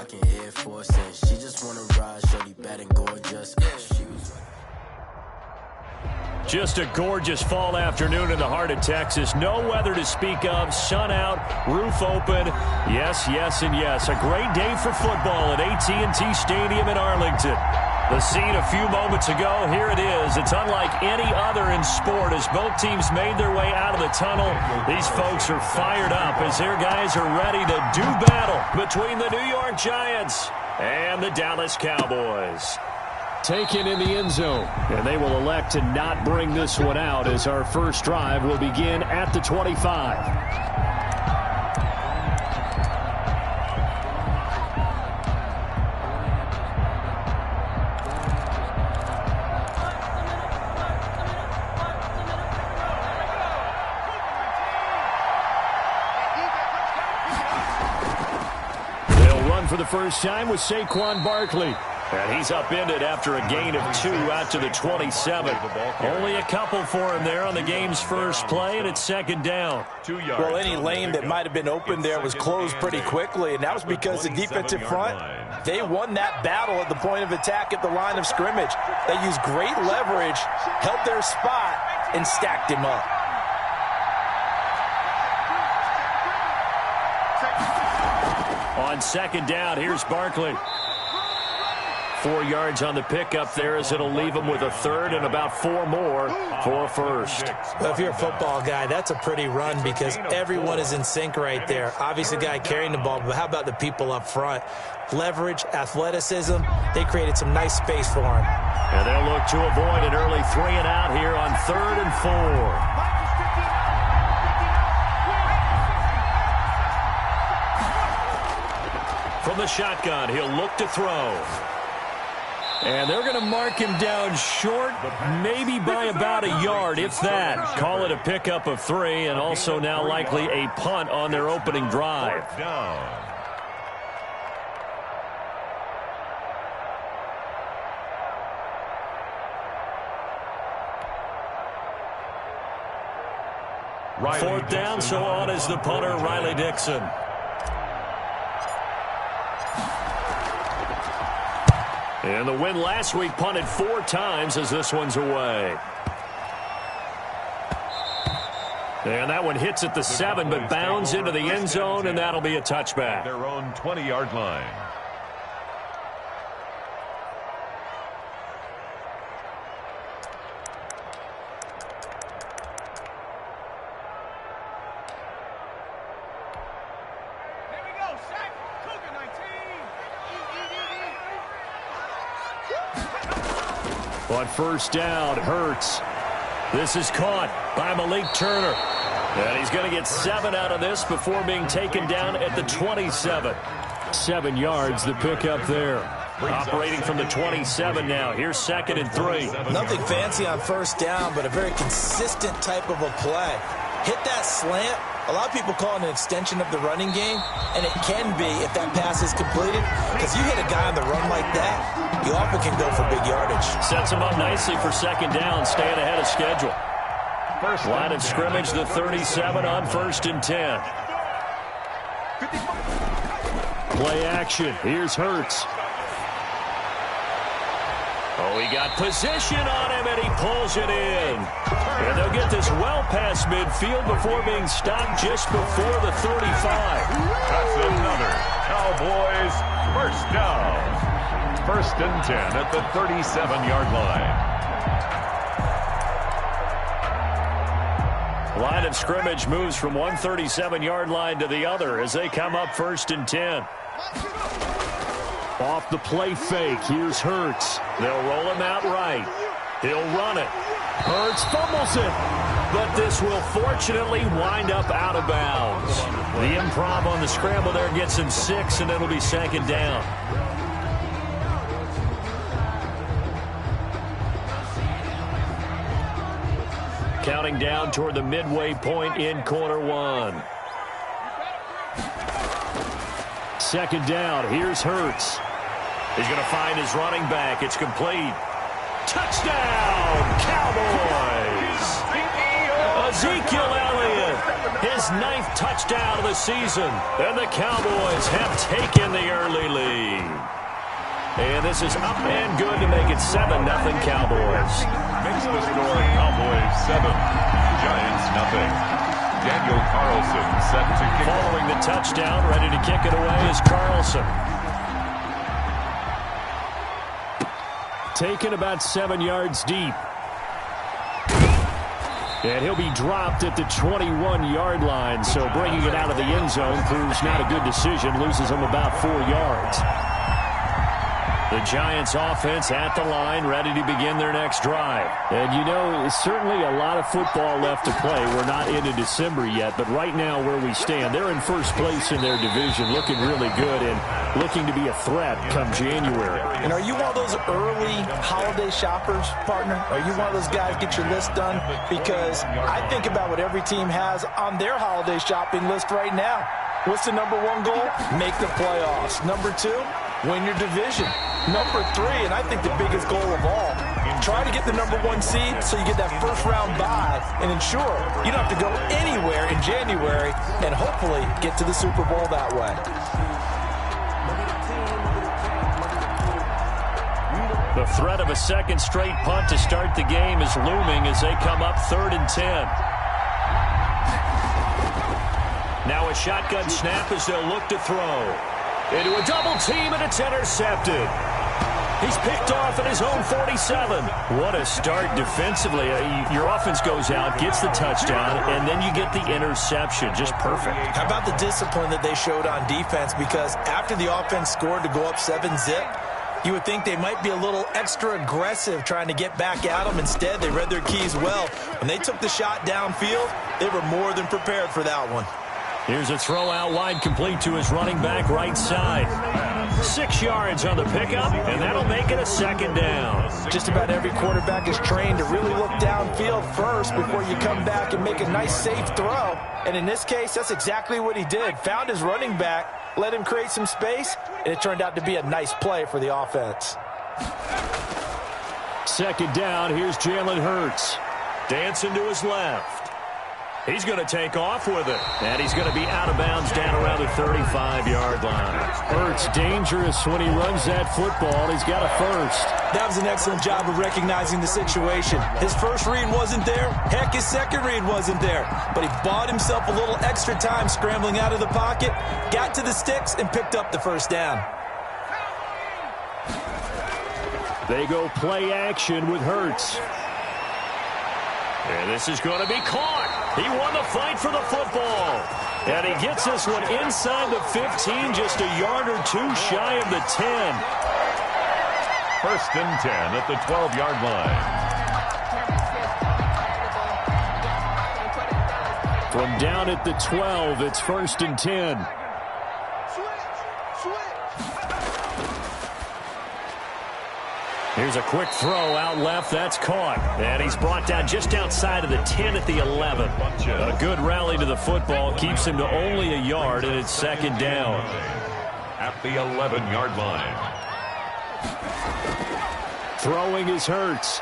rocking Air Force, and she just wanna ride, shorty bad and gorgeous. She was just a gorgeous fall afternoon in the heart of Texas. No weather to speak of. Sun out, roof open. Yes, yes, and yes. A great day for football at AT&T Stadium in Arlington. The scene a few moments ago, here it is. It's unlike any other in sport as both teams made their way out of the tunnel. These folks are fired up as their guys are ready to do battle between the New York Giants and the Dallas Cowboys. Taken in the end zone, and they will elect to not bring this one out as our first drive will begin at the 25. For the first time with Saquon Barkley. And he's upended after a gain of 2 out to the 27. Only a couple for him there on the game's first play, and it's second down. Well, any lane that might have been open there was closed pretty quickly, and that was because the defensive front, they won that battle at the point of attack at the line of scrimmage. They used great leverage, held their spot, and stacked him up. On second down, here's Barkley. 4 yards on the pickup there as it'll leave him with a third and about 4 more for a first. Well, if you're a football guy, that's a pretty run because everyone is in sync right there. Obviously, the guy carrying the ball, but how about the people up front? Leverage, athleticism, they created some nice space for him. And they'll look to avoid an early 3 and out here on 3rd and 4. From the shotgun, he'll look to throw. And they're going to mark him down short, maybe by about a yard, if that. Call it a pickup of 3, and also now likely a punt on their opening drive. Fourth down, so on is the punter, Riley Dixon. And the win last week punted 4 times as this one's away. And that one hits at the 7, but bounds into the end zone, and that'll be a touchback. Their own 20-yard line. On first down, Hurts. This is caught by Malik Turner. And he's going to get 7 out of this before being taken down at the 27. 7 yards, the pickup there. Operating from the 27 now. Here's 2nd and 3. Nothing fancy on first down, but a very consistent type of a play. Hit that slant. A lot of people call it an extension of the running game, and it can be if that pass is completed, because you hit a guy on the run like that, you often can go for big yardage. Sets him up nicely for 2nd down, staying ahead of schedule. Line of scrimmage, the 37 on 1st and 10. Play action. Here's Hurts. Oh, he got position on him, and he pulls it in. And they'll get this well past midfield before being stopped just before the 35. That's another Cowboys first down. 1st and 10 at the 37-yard line. Line of scrimmage moves from one 37-yard line to the other as they come up 1st and 10. Off the play fake, here's Hurts. They'll roll him out right. He'll run it. Hurts fumbles it. But this will fortunately wind up out of bounds. The improv on the scramble there gets him 6, and it'll be 2nd down. Counting down toward the midway point in quarter 1. 2nd down, here's Hurts. He's going to find his running back. It's complete. Touchdown, Cowboys! Ezekiel Elliott His 9th touchdown of the season. And the Cowboys have taken the early lead. And this is up and good to make it 7-0 Cowboys. Makes the score Cowboys 7, Giants 0. Daniel Carlson set to kick. Following the touchdown, ready to kick it away is Carlson. Taken about 7 yards deep. And he'll be dropped at the 21-yard line, so bringing it out of the end zone proves not a good decision, loses him about 4 yards. The Giants offense at the line, ready to begin their next drive. And you know, certainly a lot of football left to play. We're not into December yet, but right now where we stand, they're in first place in their division, looking really good and looking to be a threat come January. And are you one of those early holiday shoppers, partner? Are you one of those guys get your list done? Because I think about what every team has on their holiday shopping list right now. What's the number 1 goal? Make the playoffs. Number 2, win your division. Number 3, and I think the biggest goal of all, try to get the number 1 seed so you get that first-round bye and ensure you don't have to go anywhere in January and hopefully get to the Super Bowl that way. The threat of a second straight punt to start the game is looming as they come up 3rd and 10. Now a shotgun snap as they'll look to throw. Into a double team, and it's intercepted. He's picked off at his own 47. What a start defensively. Your offense goes out, gets the touchdown, and then you get the interception. Just perfect. How about the discipline that they showed on defense? Because after the offense scored to go up 7-zip, you would think they might be a little extra aggressive trying to get back at them. Instead, they read their keys well. When they took the shot downfield, they were more than prepared for that one. Here's a throw out wide, complete to his running back right side. 6 yards on the pickup, and that'll make it a 2nd down. Just about every quarterback is trained to really look downfield first before you come back and make a nice, safe throw. And in this case, that's exactly what he did. Found his running back, let him create some space, and it turned out to be a nice play for the offense. 2nd down, here's Jalen Hurts. Dancing to his left. He's going to take off with it. And he's going to be out of bounds down around the 35-yard line. Hurts dangerous when he runs that football. He's got a first. That was an excellent job of recognizing the situation. His first read wasn't there. Heck, his second read wasn't there. But he bought himself a little extra time scrambling out of the pocket, got to the sticks, and picked up the first down. They go play action with Hurts. And this is going to be caught. He won the fight for the football. And he gets this one inside the 15, just a yard or 2 shy of the 10. 1st and 10 at the 12-yard line. From down at the 12, it's 1st and 10. Here's a quick throw out left. That's caught. And he's brought down just outside of the 10 at the 11. A good rally to the football keeps him to only a yard, and it's 2nd down. At the 11-yard line. Throwing is Hurts.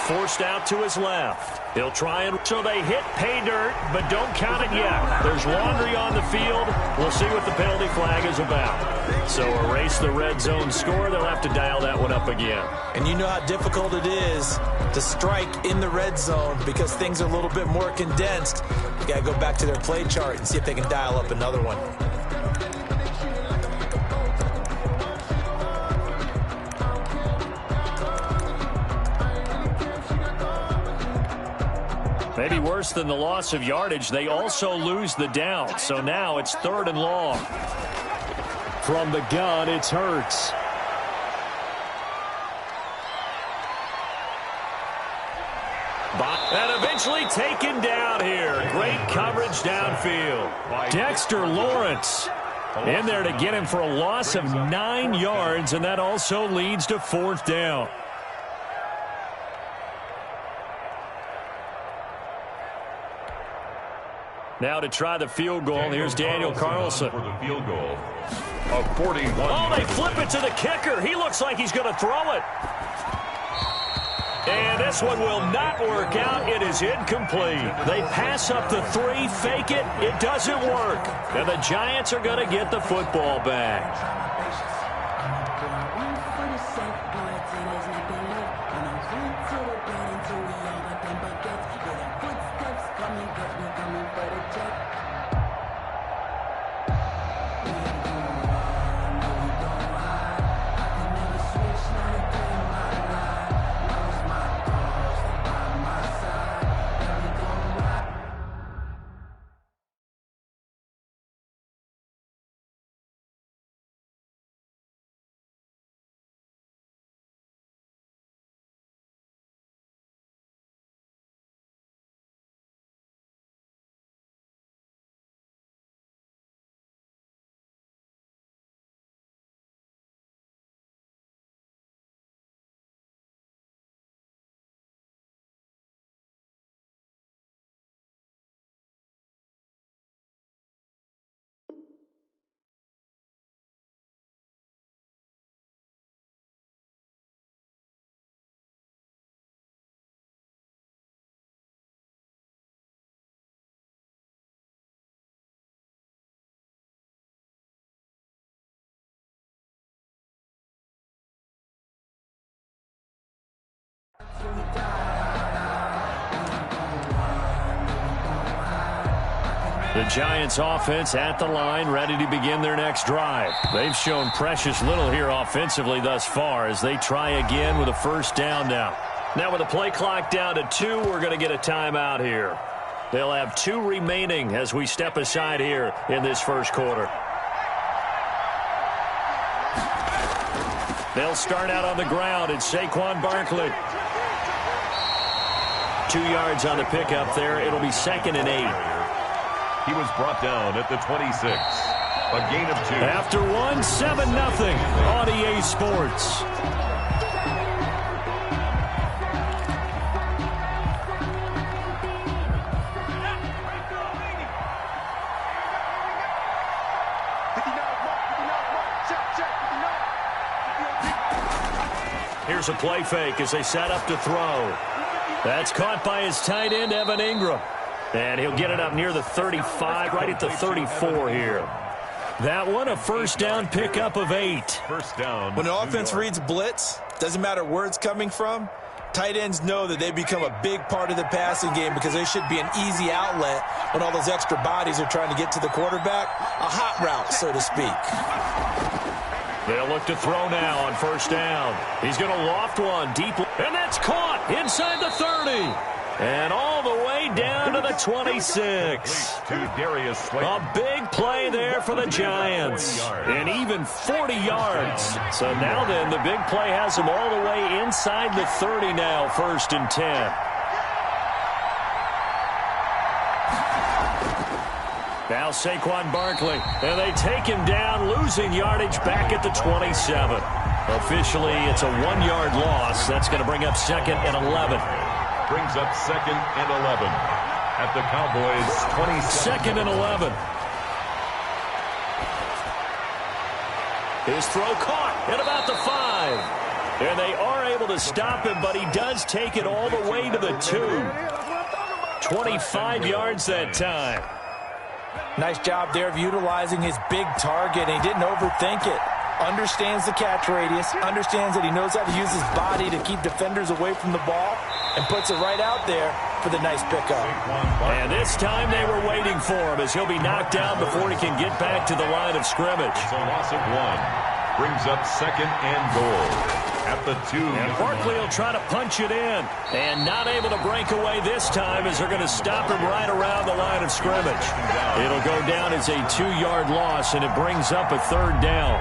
Forced out to his left. He'll try and... So they hit pay dirt, but don't count it yet. There's laundry on the field. We'll see what the penalty flag is about. So erase the red zone score. They'll have to dial that one up again. And you know how difficult it is to strike in the red zone because things are a little bit more condensed. You got to go back to their play chart and see if they can dial up another one. Maybe worse than the loss of yardage, they also lose the down. So now it's 3rd and long. From the gun, it's Hurts. And eventually taken down here. Great coverage downfield. Dexter Lawrence in there to get him for a loss of 9 yards, and that also leads to 4th down. Now to try the field goal, here's Daniel Carlson. For the field goal of 41. Oh, they flip it to the kicker. He looks like he's going to throw it. And this one will not work out. It is incomplete. They pass up the 3, fake it. It doesn't work. And the Giants are going to get the football back. The Giants offense at the line, ready to begin their next drive. They've shown precious little here offensively thus far as they try again with a first down now. Now with the play clock down to 2, we're going to get a timeout here. They'll have 2 remaining as we step aside here in this first quarter. They'll start out on the ground. It's Saquon Barkley. 2 yards on the pickup there. It'll be 2nd and 8. He was brought down at the 26. A gain of 2. After 1, 7-0 on EA Sports. Here's a play fake as they set up to throw. That's caught by his tight end, Evan Ingram. And he'll get it up near the 35, right at the 34 here. That one, a first down pickup of 8. First down. When an offense reads blitz, doesn't matter where it's coming from, tight ends know that they become a big part of the passing game because they should be an easy outlet when all those extra bodies are trying to get to the quarterback. A hot route, so to speak. They'll look to throw now on first down. He's going to loft one deep, and that's caught inside the 30. And all the way down to the 26. A big play there for the Giants. And even 40 yards. So now then, the big play has them all the way inside the 30 now, 1st and 10. Now Saquon Barkley. And they take him down, losing yardage back at the 27. Officially, it's a 1-yard loss. That's going to bring up 2nd and 11. Brings up 2nd and 11 at the Cowboys' 27. 2nd and 11. His throw caught at about the 5. And they are able to stop him, but he does take it all the way to the 2. 25 yards that time. Nice job there of utilizing his big target, and he didn't overthink it. Understands the catch radius, understands that he knows how to use his body to keep defenders away from the ball, and puts it right out there for the nice pickup. And this time they were waiting for him as he'll be knocked down before he can get back to the line of scrimmage. It's a loss of 1. Brings up 2nd and goal at the 2. And Barkley will try to punch it in. And not able to break away this time as they're going to stop him right around the line of scrimmage. It'll go down as a 2-yard loss, and it brings up a 3rd down.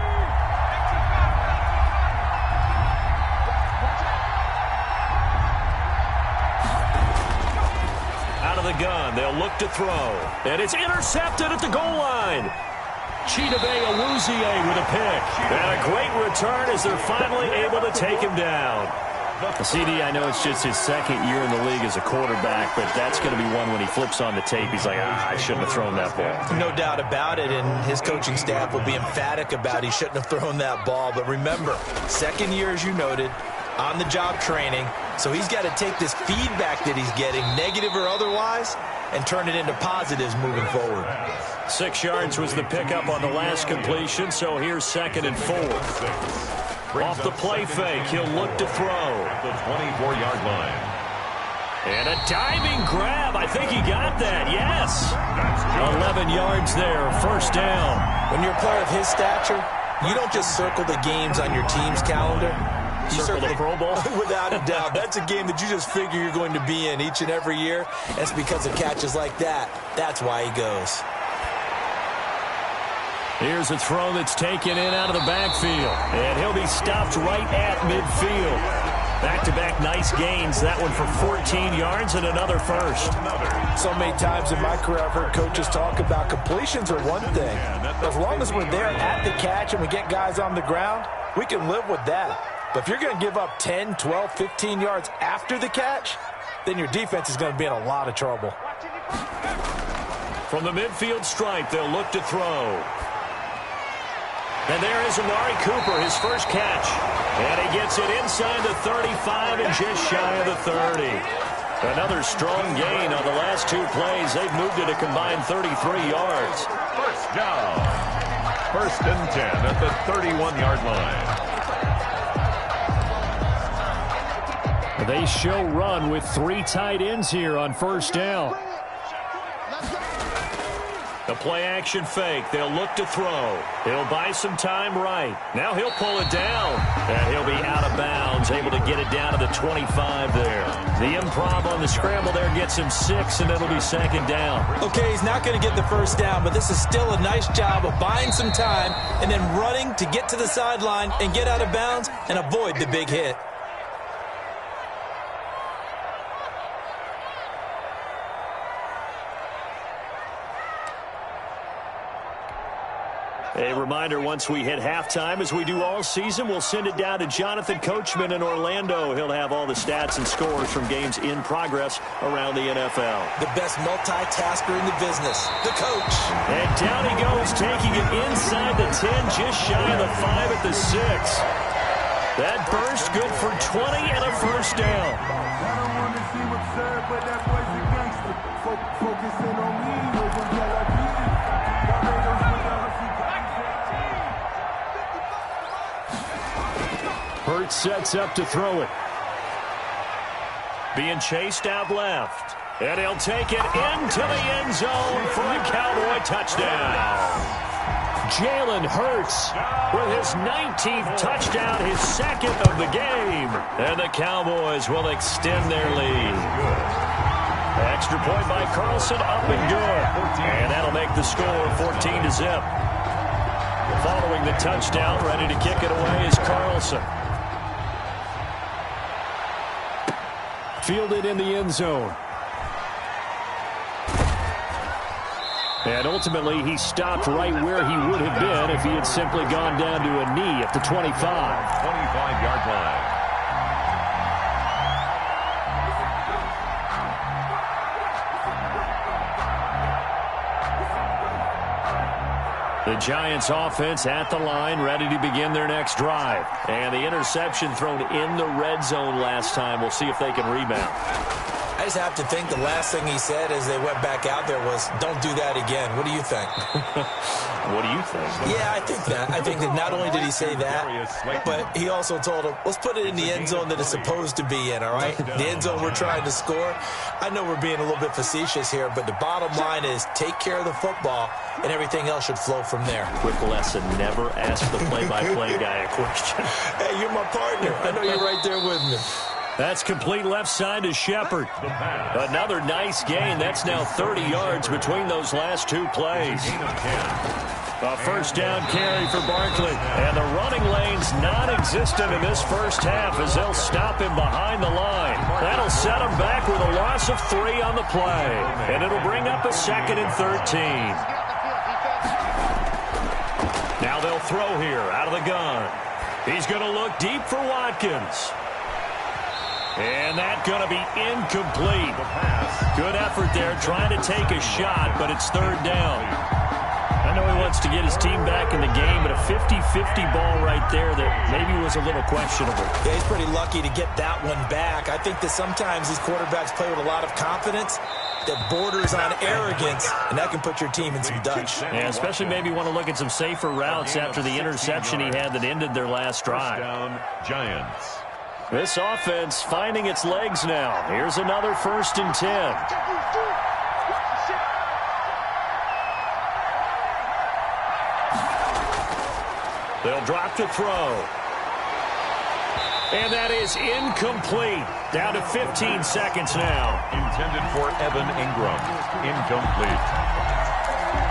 Gun. They'll look to throw. And it's intercepted at the goal line. Chidobe Awuzie with a pick. And a great return as they're finally able to take him down. CD, I know it's just his 2nd year in the league as a quarterback, but that's going to be one when he flips on the tape. He's like, I shouldn't have thrown that ball. No doubt about it, and his coaching staff will be emphatic about he shouldn't have thrown that ball. But remember, 2nd year, as you noted, on-the-job training. So he's got to take this feedback that he's getting, negative or otherwise, and turn it into positives moving forward. 6 yards was the pickup on the last completion, so here's 2nd and 4. Off the play fake, he'll look to throw. The 24-yard line. And a diving grab. I think he got that. Yes. 11 yards there. 1st down. When you're a player of his stature, you don't just circle the games on your team's calendar. You circle the Pro Bowl? Without a doubt. That's a game that you just figure you're going to be in each and every year. That's because of catches like that. That's why he goes. Here's a throw that's taken in out of the backfield. And he'll be stopped right at midfield. Back-to-back nice gains. That one for 14 yards and another first. So many times in my career I've heard coaches talk about completions are one thing. As long as we're there at the catch and we get guys on the ground, we can live with that. But if you're going to give up 10, 12, 15 yards after the catch, then your defense is going to be in a lot of trouble. From the midfield stripe, they'll look to throw. And there is Amari Cooper, his first catch. And he gets it inside the 35 and just shy of the 30. Another strong gain on the last 2 plays. They've moved it a combined 33 yards. First down. 1st and 10 at the 31-yard line. They show run with 3 tight ends here on 1st down. The play-action fake. They'll look to throw. He'll buy some time right. Now he'll pull it down. And he'll be out of bounds, able to get it down to the 25 there. The improv on the scramble there gets him 6, and it'll be 2nd down. Okay, he's not going to get the 1st down, but this is still a nice job of buying some time and then running to get to the sideline and get out of bounds and avoid the big hit. A reminder, once we hit halftime, as we do all season, we'll send it down to Jonathan Coachman in Orlando. He'll have all the stats and scores from games in progress around the NFL. The best multitasker in the business, the coach. And down he goes, taking it inside the 10, just shy of the 5 at the 6. That burst good for 20 and a 1st down. I don't want to see what's served, but that boy's a gangster. Focusing on me, Hurts sets up to throw it. Being chased out left. And he'll take it into the end zone for a Cowboy touchdown. Jalen Hurts with his 19th touchdown, his 2nd of the game. And the Cowboys will extend their lead. Extra point by Carlson, up and good. And that'll make the score 14-0. Following the touchdown, ready to kick it away is Carlson. Fielded in the end zone. And ultimately, he stopped right where he would have been if he had simply gone down to a knee at the 25. 25-yard line. The Giants offense at the line, ready to begin their next drive. And the interception thrown in the red zone last time. We'll see if they can rebound. I just have to think the last thing he said as they went back out there was, don't do that again. What do you think? What do you think? Yeah, I think that. I think that not only did he say that, but he also told him, let's put it in the end zone that it's supposed to be in, all right? The end zone we're trying to score. I know we're being a little bit facetious here, but the bottom line is take care of the football, and everything else should flow from there. Quick lesson, never ask the play-by-play guy a question. Hey, you're my partner. I know you're right there with me. That's complete left side to Shepard. Another nice gain. That's now 30 yards between those last 2 plays. A 1st down carry for Barkley. And the running lane's non-existent in this first half as they'll stop him behind the line. That'll set him back with a loss of 3 on the play. And it'll bring up a 2nd and 13. Now they'll throw here out of the gun. He's going to look deep for Watkins. And that's going to be incomplete. Good effort there, trying to take a shot, but it's 3rd down. I know he wants to get his team back in the game, but a 50-50 ball right right there that maybe was a little questionable. Yeah, he's pretty lucky to get that one back. I think that sometimes these quarterbacks play with a lot of confidence that borders on arrogance, and that can put your team in some Dutch. Yeah, especially maybe want to look at some safer routes after the interception he had that ended their last drive. Down, Giants. This offense finding its legs now. Here's another 1st and 10. They'll drop to throw. And that is incomplete. Down to 15 seconds now. Intended for Evan Ingram. Incomplete.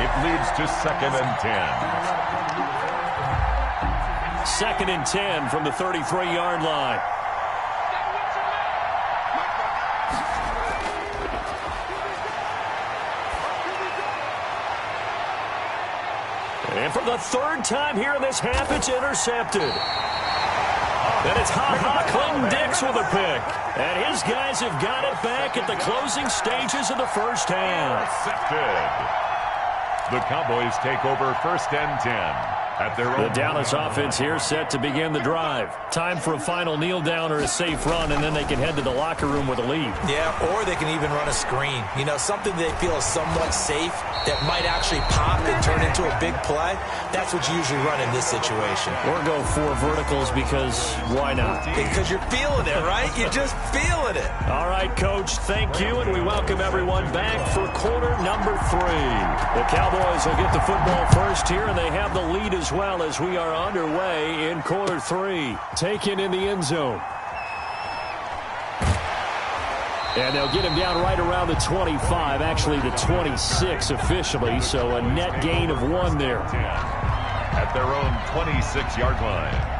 It leads to 2nd and 10. 2nd and 10 from the 33-yard line. And for the 3rd time here in this half, it's intercepted. And it's Clinton Dix with a pick. And his guys have got it back at the closing stages of the first half. Intercepted. The Cowboys take over 1st and 10. At their own. The Dallas offense here set to begin the drive. Time for a final kneel down or a safe run, and then they can head to the locker room with a lead. Yeah, or they can even run a screen. You know, something they feel is somewhat safe that might actually pop and turn into a big play. That's what you usually run in this situation. Or go 4 verticals because why not? Because you're feeling it, right? You're just feeling it. All right, Coach, thank you, and we welcome everyone back for quarter number 3. The Cowboys will get the football first here, and they have the lead as well as we are underway in quarter 3. Taken in the end zone. And they'll get him down right around the 25, actually the 26 officially, so a net gain of 1 there. At their own 26-yard line.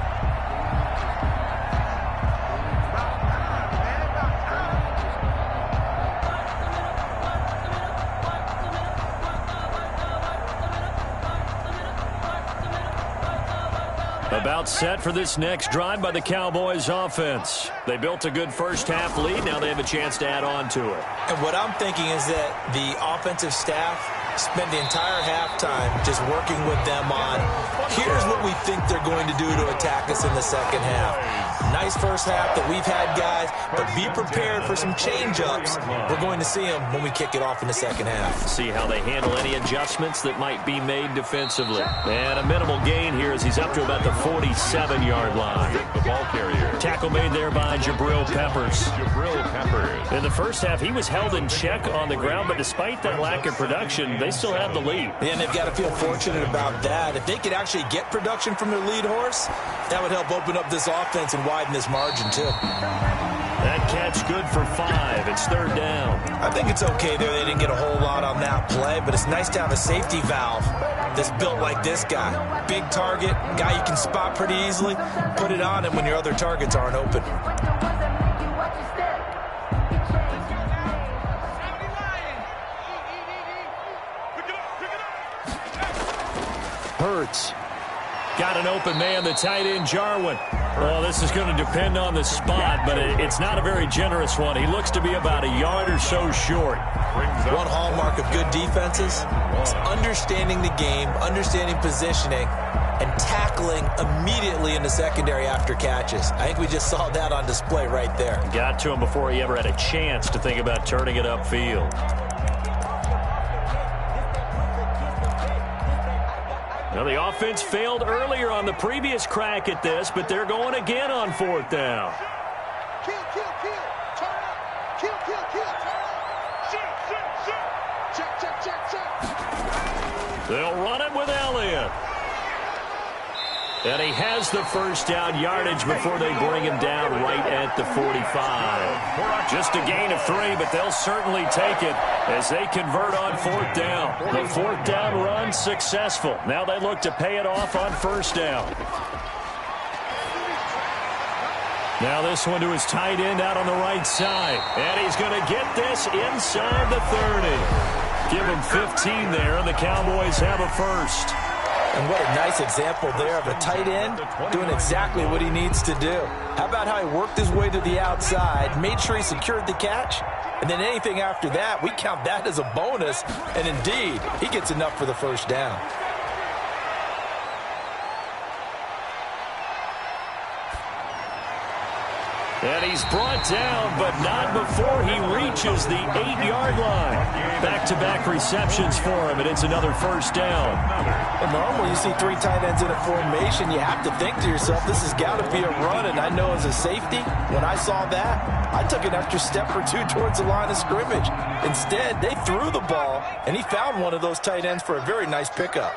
About set for this next drive by the Cowboys offense. They built a good first half lead. Now they have a chance to add on to it. And what I'm thinking is that the offensive staff spend the entire halftime just working with them on, here's what we think they're going to do to attack us in the second half. Nice first half that we've had, guys, but be prepared for some change-ups. We're going to see them when we kick it off in the second half. See how they handle any adjustments that might be made defensively. And a minimal gain here as he's up to about the 47-yard line. The ball carrier. Tackle made there by Jabril Peppers. Jabril Peppers. In the first half, he was held in check on the ground, but despite that lack of production, they still have the lead. And they've got to feel fortunate about that. If they could actually get production from their lead horse, that would help open up this offense and widen this margin, too. That catch good for 5. It's 3rd down. I think it's okay there. They didn't get a whole lot on that play, but it's nice to have a safety valve that's built like this guy. Big target, guy you can spot pretty easily. Put it on him when your other targets aren't open. Hurts. Got an open man, the tight end, Jarwin. Well, this is going to depend on the spot, but it's not a very generous one. He looks to be about a yard or so short. One hallmark of good defenses is understanding the game, understanding positioning, and tackling immediately in the secondary after catches. I think we just saw that on display right there. Got to him before he ever had a chance to think about turning it upfield. Now, the offense failed earlier on the previous crack at this, but they're going again on 4th down. Kill, kill, kill. Turn up. Kill, kill, kill. Turn up. Shoot. Check, check, check, check. They'll run it with Elliott. And he has the first down yardage before they bring him down right at the 45. Just a gain of 3, but they'll certainly take it as they convert on 4th down. The 4th down run successful. Now they look to pay it off on 1st down. Now this one to his tight end out on the right side. And he's going to get this inside the 30. Give him 15 there, and the Cowboys have a first. And what a nice example there of a tight end doing exactly what he needs to do. How about how he worked his way to the outside, made sure he secured the catch, and then anything after that, we count that as a bonus. And indeed, he gets enough for the first down. And he's brought down, but not before he reaches the 8-yard line. Back-to-back receptions for him, and it's another first down. Well, normally you see 3 tight ends in a formation, you have to think to yourself, this has got to be a run. And I know as a safety, when I saw that, I took an extra step or 2 towards the line of scrimmage. Instead, they threw the ball, and he found one of those tight ends for a very nice pickup.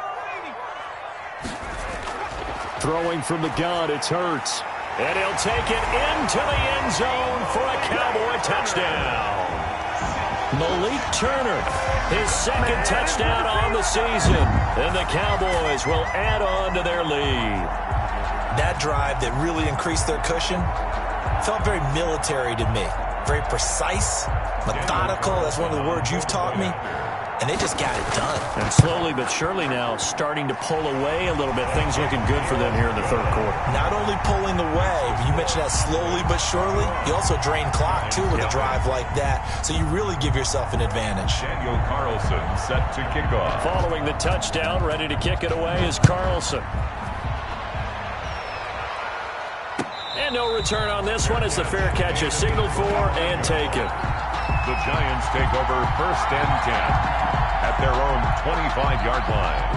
Throwing from the gun, it's Hurts. And he'll take it into the end zone for a Cowboy touchdown. Malik Turner, his second touchdown on the season. And the Cowboys will add on to their lead. That drive that really increased their cushion felt very military to me. Very precise, methodical. That's one of the words you've taught me. And they just got it done. And slowly but surely now starting to pull away a little bit. Things looking good for them here in the third quarter. Not only pulling away, you mentioned that slowly but surely, you also drain clock, too, with a drive like that. So you really give yourself an advantage. Daniel Carlson set to kick off. Following the touchdown, ready to kick it away is Carlson. And no return on this one as the fair catch is signaled for and taken. The Giants take over 1st and 10 at their own 25-yard line.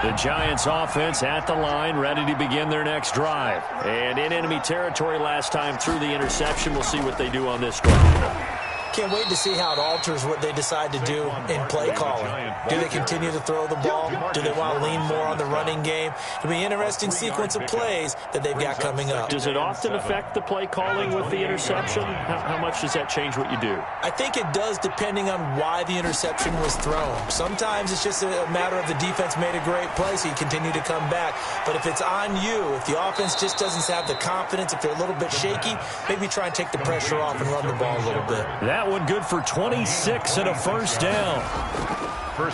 The Giants offense at the line, ready to begin their next drive. And in enemy territory last time through the interception. We'll see what they do on this drive. Can't wait to see how it alters what they decide to do in play calling. Do they continue to throw the ball? Do they want to lean more on the running game? It'll be an interesting sequence of plays that they've got coming up. Does it often affect the play calling with the interception? How much does that change what you do? I think it does depending on why the interception was thrown. Sometimes it's just a matter of the defense made a great play, so you continue to come back. But if it's on you, if the offense just doesn't have the confidence, if they're a little bit shaky, maybe try and take the pressure off and run the ball a little bit. That one good for 26 and a first down.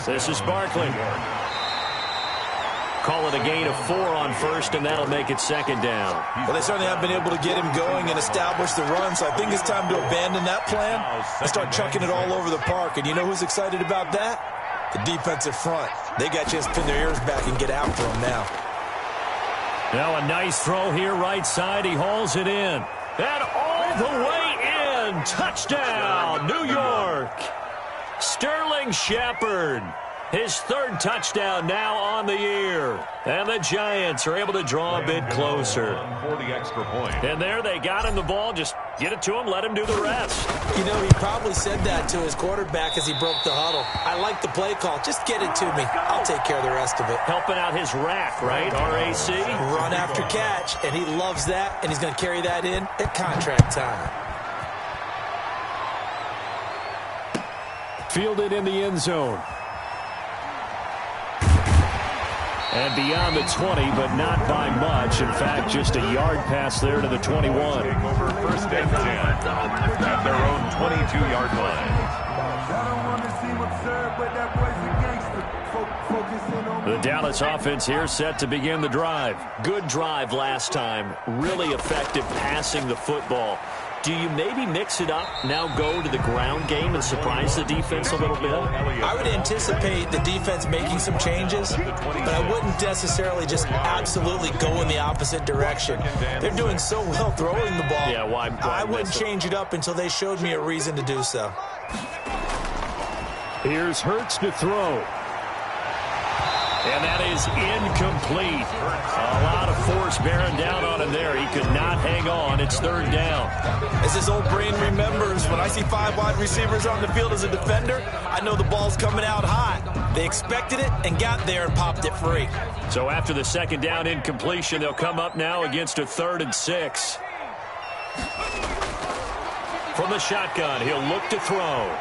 This is Barkley. Call it a gain of 4 on first, and that'll make it second down. Well, they certainly have been able to get him going and establish the run, so I think it's time to abandon that plan and start chucking it all over the park. And you know who's excited about that? The defensive front. They got to just pin their ears back and get after him now. Now a nice throw here right side. He hauls it in. And all the way in. Touchdown, New York. Sterling Shepard. His 3rd touchdown now on the year. And the Giants are able to draw a bit closer. For the extra point. And there they got him the ball. Just get it to him, let him do the rest. You know, he probably said that to his quarterback as he broke the huddle. I like the play call. Just get it to me. I'll take care of the rest of it. Helping out his rack, right? R-A-C? Run after catch, and he loves that, and he's going to carry that in at contract time. Fielded in the end zone. And beyond the 20, but not by much. In fact, just a yard pass there to the 21. Take over 1st and 10 at their own 22-yard line. The Dallas offense here set to begin the drive. Good drive last time. Really effective passing the football. Do you maybe mix it up, now go to the ground game and surprise the defense a little bit? I would anticipate the defense making some changes, but I wouldn't necessarily just absolutely go in the opposite direction. They're doing so well throwing the ball. Yeah, why I wouldn't change it up until they showed me a reason to do so. Here's Hurts to throw. And that is incomplete. A lot of force bearing down on him there. He could not hang on. It's 3rd down. As his old brain remembers, when I see 5 wide receivers on the field as a defender, I know the ball's coming out hot. They expected it and got there and popped it free. So after the 2nd down incompletion, they'll come up now against a 3rd and 6. From the shotgun, he'll look to throw.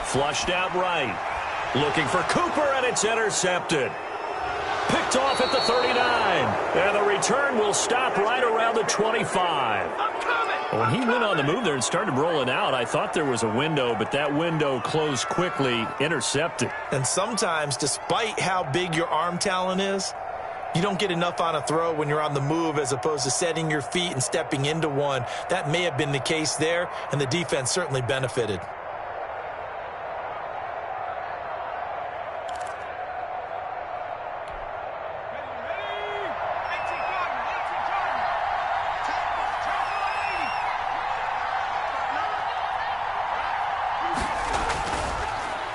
Flushed out right. Looking for Cooper, and it's intercepted. Picked off at the 39. And the return will stop right around the 25. When he went on the move there and started rolling out, I thought there was a window, but that window closed quickly, intercepted. And sometimes, despite how big your arm talent is, you don't get enough on a throw when you're on the move as opposed to setting your feet and stepping into one. That may have been the case there, and the defense certainly benefited.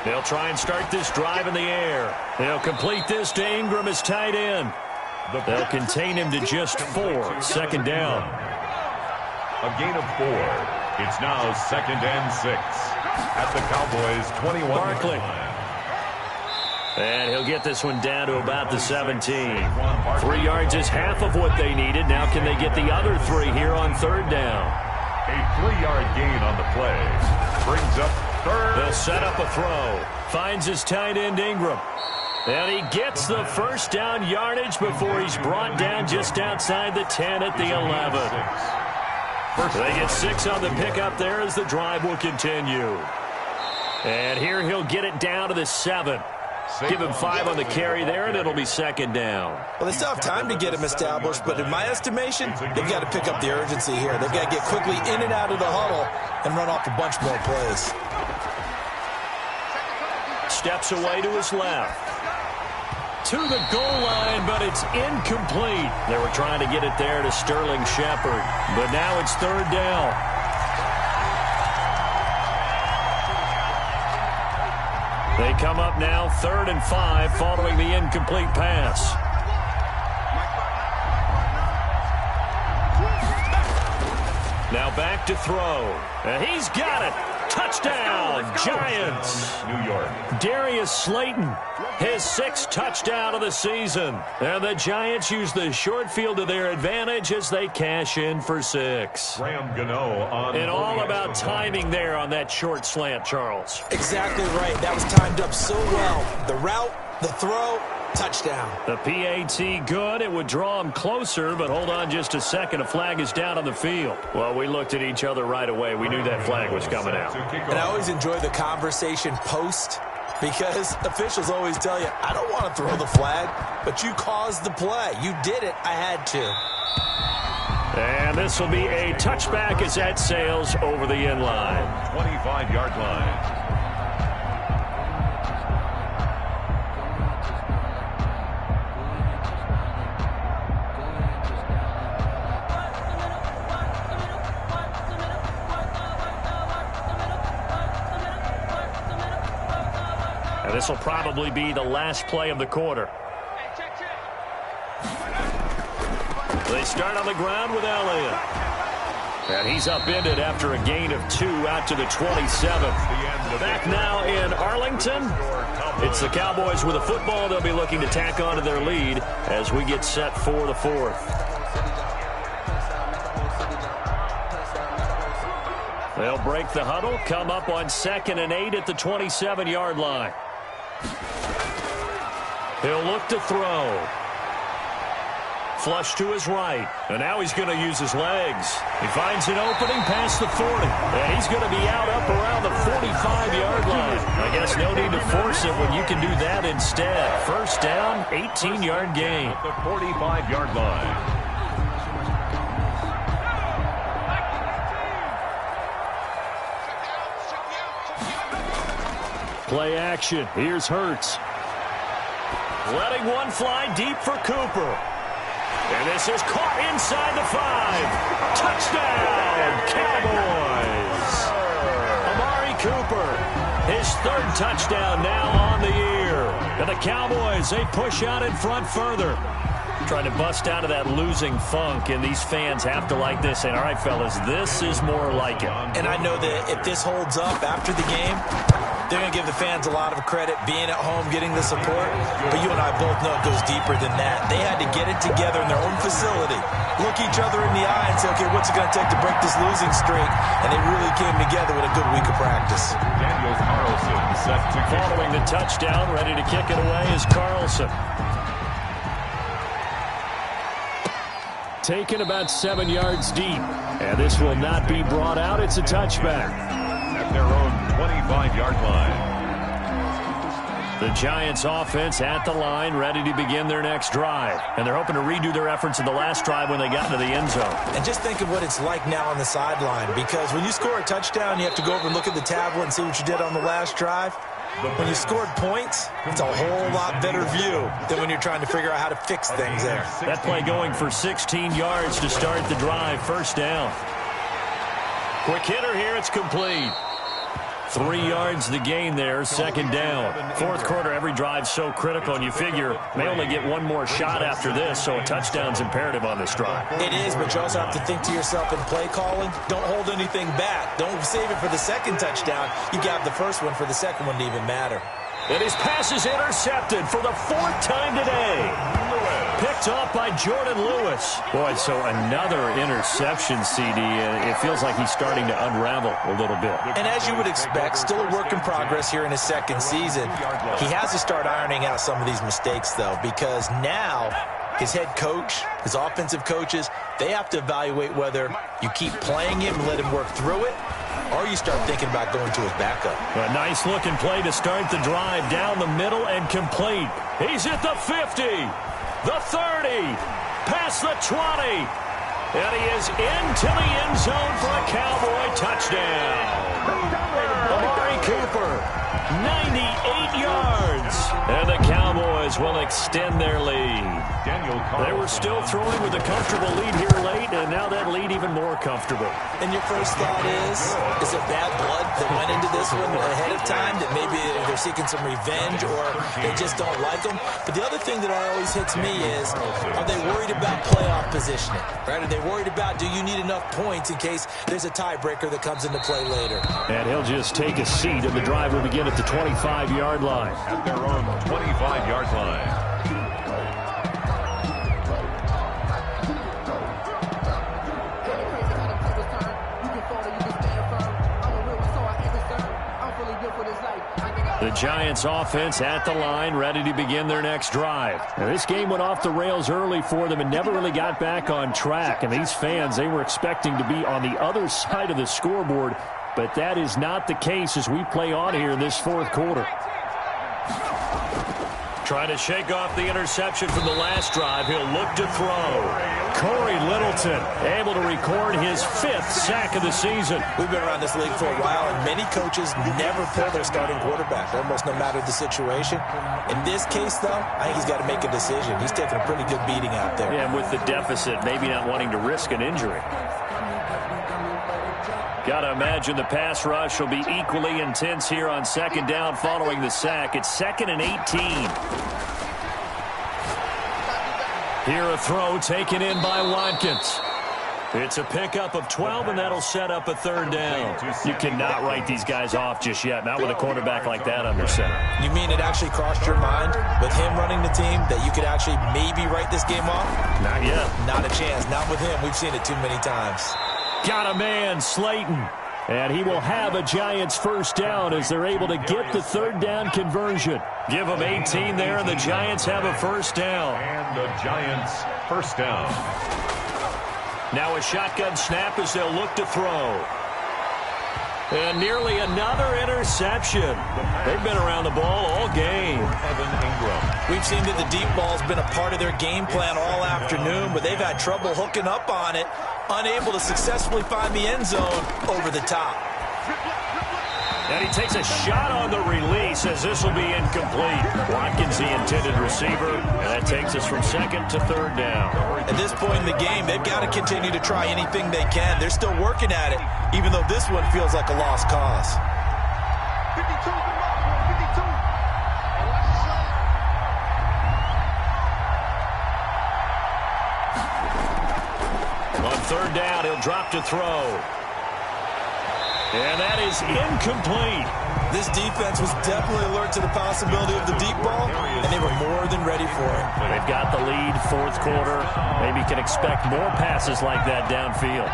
They'll try and start this drive in the air. They'll complete this to Ingram as tight end. They'll contain him to just 4. Second down. A gain of 4. It's now 2nd and 6 at the Cowboys' 21. Barkley. And he'll get this one down to about the 17. 3 yards is half of what they needed. Now can they get the other 3 here on 3rd down? A 3-yard gain on the play. Brings up 3rd. They'll set up a throw. Finds his tight end Ingram. And he gets the first down yardage before he's brought down just outside the 10 at the 11. They get 6 on the pickup there as the drive will continue. And here he'll get it down to the 7. Give him 5 on the carry there, and it'll be 2nd down. Well, they still have time to get him established, but in my estimation, they've got to pick up the urgency here. They've got to get quickly in and out of the huddle and run off a bunch more plays. Steps away to his left. To the goal line, but it's incomplete. They were trying to get it there to Sterling Shepard, but now it's 3rd down. They come up now 3rd and 5 following the incomplete pass. Now back to throw. And he's got it. Touchdown, Giants. New York. Darius Slayton, his 6th touchdown of the season. And the Giants use the short field to their advantage as they cash in for 6. Graham Gano on. And all about timing there on that short slant, Charles. Exactly right. That was timed up so well. The route, the throw, touchdown. The PAT good. It would draw him closer, but hold on just a second. A flag is down on the field. Well, we looked at each other right away. We knew that flag was coming out. And I always enjoy the conversation post because officials always tell you, I don't want to throw the flag, but you caused the play. You did it. I had to. And this will be a touchback as that sails over the end line. 25-yard line. This will probably be the last play of the quarter. They start on the ground with Elliott. And he's upended after a gain of 2 out to the 27th. Back now in Arlington. It's the Cowboys with a football. They'll be looking to tack on to their lead as we get set for the 4th. They'll break the huddle, come up on 2nd and 8 at the 27-yard line. He'll look to throw. Flush to his right. And now he's going to use his legs. He finds an opening past the 40. And he's going to be out up around the 45-yard line. I guess no need to force it when you can do that instead. First down, 18-yard gain. The 45-yard line. Play action. Here's Hurts. Letting one fly deep for Cooper. And this is caught inside the 5. Touchdown, Cowboys. Amari Cooper, his 3rd touchdown now on the year. And the Cowboys, they push out in front further. Trying to bust out of that losing funk, and these fans have to like this. And all right, fellas, this is more like it. And I know that if this holds up after the game, they're going to give the fans a lot of credit being at home, getting the support. But you and I both know it goes deeper than that. They had to get it together in their own facility, look each other in the eye and say, okay, what's it going to take to break this losing streak? And they really came together with a good week of practice. Daniel Carlson set to kick. Following the touchdown, ready to kick it away is Carlson. Taken about 7 yards deep. And this will not be brought out. It's a touchback. At their own 25-yard line. The Giants offense at the line, ready to begin their next drive. And they're hoping to redo their efforts in the last drive when they got into the end zone. And just think of what it's like now on the sideline, because when you score a touchdown, you have to go over and look at the tablet and see what you did on the last drive. When you scored points, it's a whole lot better view than when you're trying to figure out how to fix things there. That play going for 16 yards to start the drive. First down. Quick hitter here. It's complete. 3 yards the gain there, second down. Fourth quarter, every drive so critical, and you figure may only get one more shot after this, so a touchdown's imperative on this drive. It is, but you also have to think to yourself in play calling, don't hold anything back. Don't save it for the second touchdown. You got the first one for the second one to even matter. And his pass is intercepted for the 4th time today. Picked off by Jordan Lewis. Boy, so another interception, CD. It feels like he's starting to unravel a little bit. And as you would expect, still a work in progress here in his second season. He has to start ironing out some of these mistakes, though, because now his head coach, his offensive coaches, they have to evaluate whether you keep playing him and let him work through it, or you start thinking about going to his backup. A nice-looking play to start the drive down the middle and complete. He's at the 50, the 30, past the 20, and he is into the end zone for a Cowboy touchdown. Amari Cooper, 98 yards, and the Cowboys will extend their lead. They were still throwing with a comfortable lead here late, and now that lead even more comfortable. And your first thought is it bad blood that went into this one ahead of time, that maybe they're seeking some revenge or they just don't like them? But the other thing that always hits me is, are they worried about playoff positioning? Right? Are they worried about, do you need enough points in case there's a tiebreaker that comes into play later? And he'll just take a seat, and the drive will begin at the 25-yard line. At their own 25-yard line. The Giants offense at the line, ready to begin their next drive. Now, this game went off the rails early for them and never really got back on track. And these fans, they were expecting to be on the other side of the scoreboard, but that is not the case as we play on here in this fourth quarter. Trying to shake off the interception from the last drive. He'll look to throw. Corey Littleton able to record his 5th sack of the season. We've been around this league for a while, and many coaches never pull their starting quarterback, almost no matter the situation. In this case, though, I think he's got to make a decision. He's taking a pretty good beating out there. Yeah, and with the deficit, maybe not wanting to risk an injury. Got to imagine the pass rush will be equally intense here on second down following the sack. It's 2nd and 18. Here a throw taken in by Watkins. It's a pickup of 12, and that'll set up a 3rd down. You cannot write these guys off just yet, not with a quarterback like that under center. You mean it actually crossed your mind with him running the team that you could actually maybe write this game off? Not yet. Not a chance. Not with him. We've seen it too many times. Got a man, Slayton. And he will have a Giants first down as they're able to get the 3rd down conversion. Give them 18 there, and the Giants have a first down. And the Giants first down. Now a shotgun snap as they'll look to throw. And nearly another interception. They've been around the ball all game. Evan Ingram. We've seen that the deep ball's been a part of their game plan all afternoon, but they've had trouble hooking up on it, unable to successfully find the end zone over the top. And he takes a shot on the release as this will be incomplete. Watkins, the intended receiver, and that takes us from 2nd to 3rd down. At this point in the game, they've got to continue to try anything they can. They're still working at it, even though this one feels like a lost cause. 52, 52. On 3rd down, he'll drop to throw. And that is incomplete. This defense was definitely alert to the possibility of the deep ball, and they were more than ready for it. They've got the lead, fourth quarter. Maybe can expect more passes like that downfield.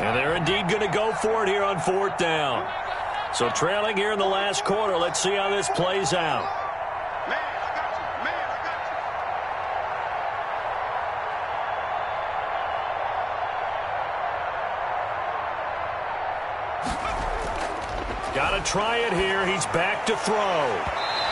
And they're indeed going to go for it here on 4th down. So trailing here in the last quarter, let's see how this plays out. Got to try it here. He's back to throw.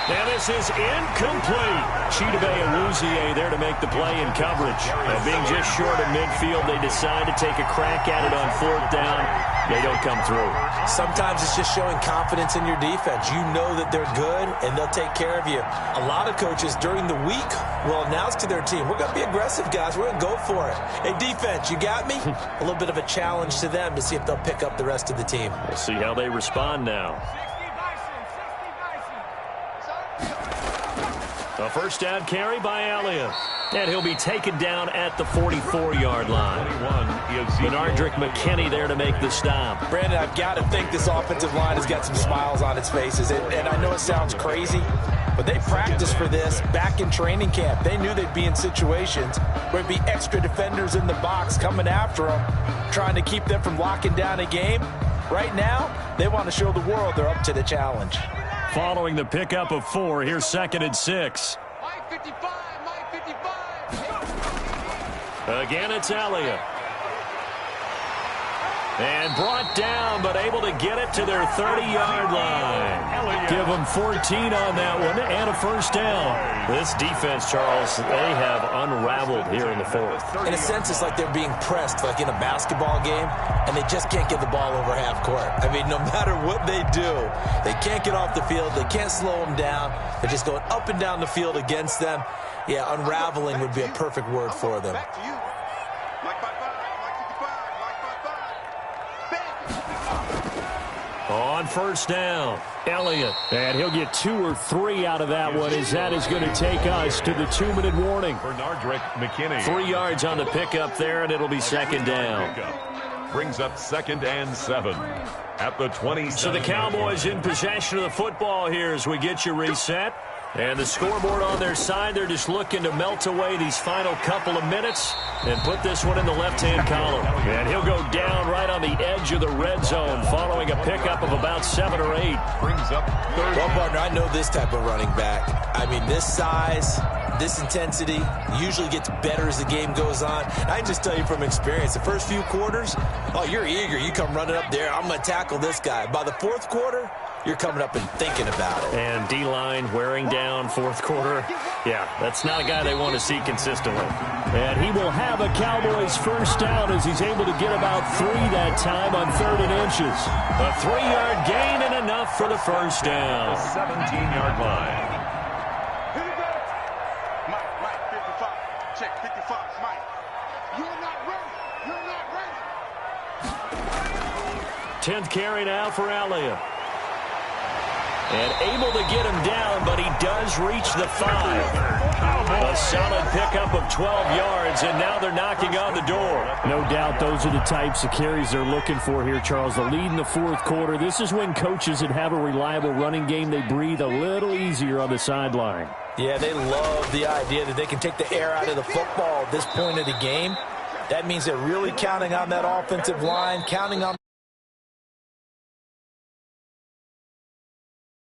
And this is incomplete. Chidobe Awuzie there to make the play in coverage. Now, being just short of midfield, they decide to take a crack at it on 4th down. They don't come through. Sometimes it's just showing confidence in your defense. You know that they're good, and they'll take care of you. A lot of coaches during the week will announce to their team, we're going to be aggressive, guys. We're going to go for it. Hey, defense, you got me? A little bit of a challenge to them to see if they'll pick up the rest of the team. We'll see how they respond now. A first down carry by Elliott. And he'll be taken down at the 44-yard line. Benardrick McKinney there to make the stop. Brandon, I've got to think this offensive line has got some smiles on its faces. And I know it sounds crazy, but they practiced for this back in training camp. They knew they'd be in situations where it'd be extra defenders in the box coming after them, trying to keep them from locking down a game. Right now, they want to show the world they're up to the challenge. Following the pickup of 4, here's 2nd and 6. Mike 55, Mike 55. Again, it's Elliott. And brought down, but able to get it to their 30-yard line. Give them 14 on that one and a first down. This defense, Charles, they have unraveled here in the 4th. In a sense, it's like they're being pressed, like in a basketball game, and they just can't get the ball over half court. I mean, no matter what they do, they can't get off the field. They can't slow them down. They're just going up and down the field against them. Yeah, unraveling would be a perfect word for them. Back to you. Mike 55, Mike 55, Mike 55. On first down, Elliott. And he'll get 2 or 3 out of that one, as that is going to take us to the 2-minute warning. Benardrick McKinney. 3 yards on the pickup there, and it'll be 2nd down. Brings up 2nd and 7 at the 27. So the Cowboys in possession of the football here as we get you reset. And the scoreboard on their side, they're just looking to melt away these final couple of minutes and put this one in the left-hand column. And he'll go down right on the edge of the red zone following a pickup of about 7 or 8. Brings up 3rd. Well, partner, I know this type of running back. I mean, this size, this intensity usually gets better as the game goes on. I can just tell you from experience, the first few quarters, oh, you're eager. You come running up there, I'm going to tackle this guy. By the 4th quarter, you're coming up and thinking about it. And D-line wearing down 4th quarter. Yeah, that's not a guy they want to see consistently. And he will have a Cowboys first down as he's able to get about 3 that time on 3rd and inches. A 3-yard gain and enough for the first down. 17-yard line. Here we go. Mike 55. Check 55. Mike. You're not ready. You're not ready. 10th carry now for Elliott. And able to get him down, but he does reach the 5. A solid pickup of 12 yards, and now they're knocking on the door. No doubt those are the types of carries they're looking for here, Charles. The lead in the 4th quarter. This is when coaches that have a reliable running game, they breathe a little easier on the sideline. Yeah, they love the idea that they can take the air out of the football at this point of the game. That means they're really counting on that offensive line, counting on